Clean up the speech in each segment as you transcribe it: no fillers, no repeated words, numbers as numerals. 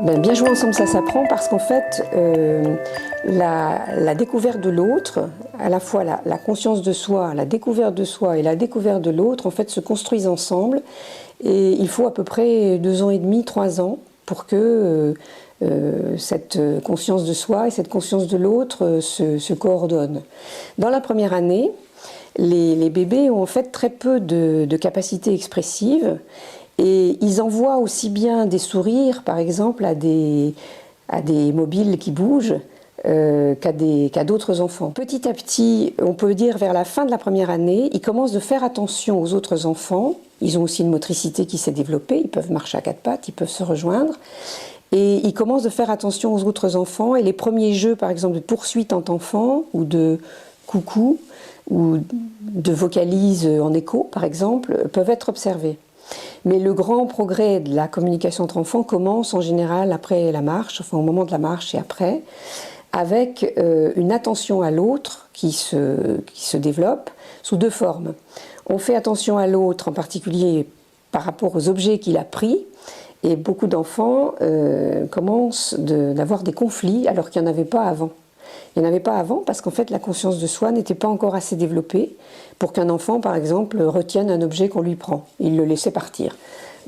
Bien jouer ensemble, ça s'apprend parce qu'en fait, la découverte de l'autre, à la fois la conscience de soi, la découverte de soi et la découverte de l'autre, en fait, se construisent ensemble. Et il faut à peu près 2 ans et demi, 3 ans pour que cette conscience de soi et cette conscience de l'autre se coordonnent. Dans la première année, les bébés ont en fait très peu de capacités expressives. Et ils envoient aussi bien des sourires, par exemple, à des mobiles qui bougent, qu'à d'autres enfants. Petit à petit, on peut dire vers la fin de la première année, ils commencent de faire attention aux autres enfants. Ils ont aussi une motricité qui s'est développée, ils peuvent marcher à 4 pattes, ils peuvent se rejoindre. Et ils commencent de faire attention aux autres enfants. Et les premiers jeux, par exemple, de poursuite entre enfants, ou de coucou, ou de vocalise en écho, par exemple, peuvent être observés. Mais le grand progrès de la communication entre enfants commence en général après la marche, enfin au moment de la marche et après, avec une attention à l'autre qui se développe sous 2 formes. On fait attention à l'autre en particulier par rapport aux objets qu'il a pris, et beaucoup d'enfants commencent d'avoir des conflits alors qu'il n'y en avait pas avant. Il n'y en avait pas avant parce qu'en fait la conscience de soi n'était pas encore assez développée pour qu'un enfant, par exemple, retienne un objet qu'on lui prend. Il le laissait partir.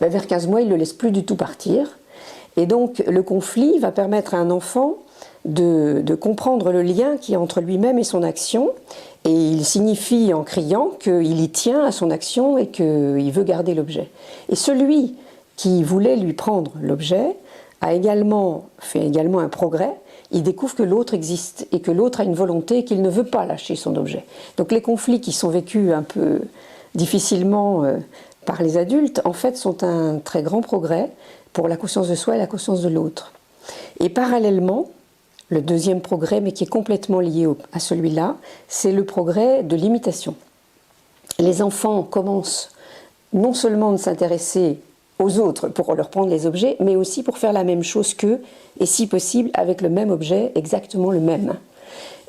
Vers 15 mois, il ne le laisse plus du tout partir. Et donc le conflit va permettre à un enfant de comprendre le lien qu'il y a entre lui-même et son action. Et il signifie en criant qu'il y tient à son action et qu'il veut garder l'objet. Et celui qui voulait lui prendre l'objet a fait également un progrès. Il découvre que l'autre existe et que l'autre a une volonté et qu'il ne veut pas lâcher son objet. Donc les conflits qui sont vécus un peu difficilement par les adultes, en fait, sont un très grand progrès pour la conscience de soi et la conscience de l'autre. Et parallèlement, le deuxième progrès, mais qui est complètement lié à celui-là, c'est le progrès de l'imitation. Les enfants commencent non seulement de s'intéresser aux autres pour leur prendre les objets, mais aussi pour faire la même chose qu'eux, et si possible avec le même objet, exactement le même.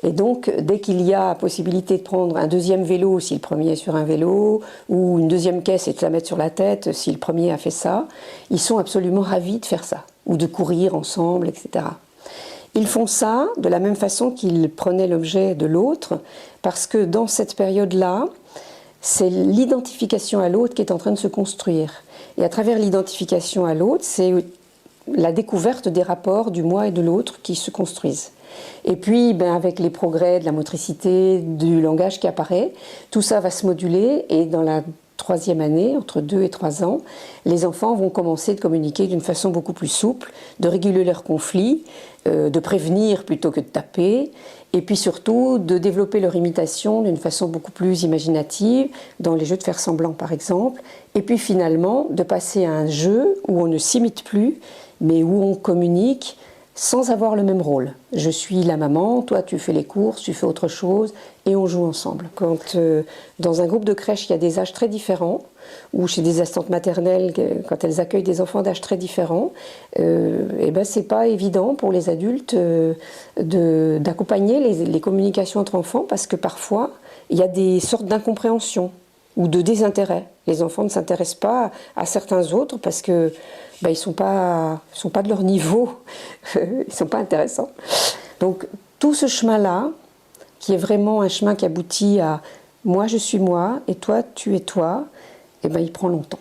Et donc, dès qu'il y a possibilité de prendre un deuxième vélo, si le premier est sur un vélo, ou une deuxième caisse et de la mettre sur la tête, si le premier a fait ça, ils sont absolument ravis de faire ça, ou de courir ensemble, etc. Ils font ça de la même façon qu'ils prenaient l'objet de l'autre, parce que dans cette période-là, c'est l'identification à l'autre qui est en train de se construire. Et à travers l'identification à l'autre, c'est la découverte des rapports du moi et de l'autre qui se construisent. Et puis, avec les progrès de la motricité, du langage qui apparaît, tout ça va se moduler et dans la 3e année, entre 2 et 3 ans, les enfants vont commencer de communiquer d'une façon beaucoup plus souple, de réguler leurs conflits, de prévenir plutôt que de taper, et puis surtout de développer leur imitation d'une façon beaucoup plus imaginative, dans les jeux de faire semblant par exemple, et puis finalement de passer à un jeu où on ne s'imite plus, mais où on communique sans avoir le même rôle. Je suis la maman, toi tu fais les courses, tu fais autre chose, et on joue ensemble. Quand dans un groupe de crèche, il y a des âges très différents, ou chez des assistantes maternelles, quand elles accueillent des enfants d'âges très différents, c'est pas évident pour les adultes d'accompagner les communications entre enfants, parce que parfois, il y a des sortes d'incompréhension ou de désintérêt. Les enfants ne s'intéressent pas à certains autres parce que ils sont pas de leur niveau, ils sont pas intéressants. Donc tout ce chemin-là, qui est vraiment un chemin qui aboutit à moi je suis moi et toi tu es toi, il prend longtemps.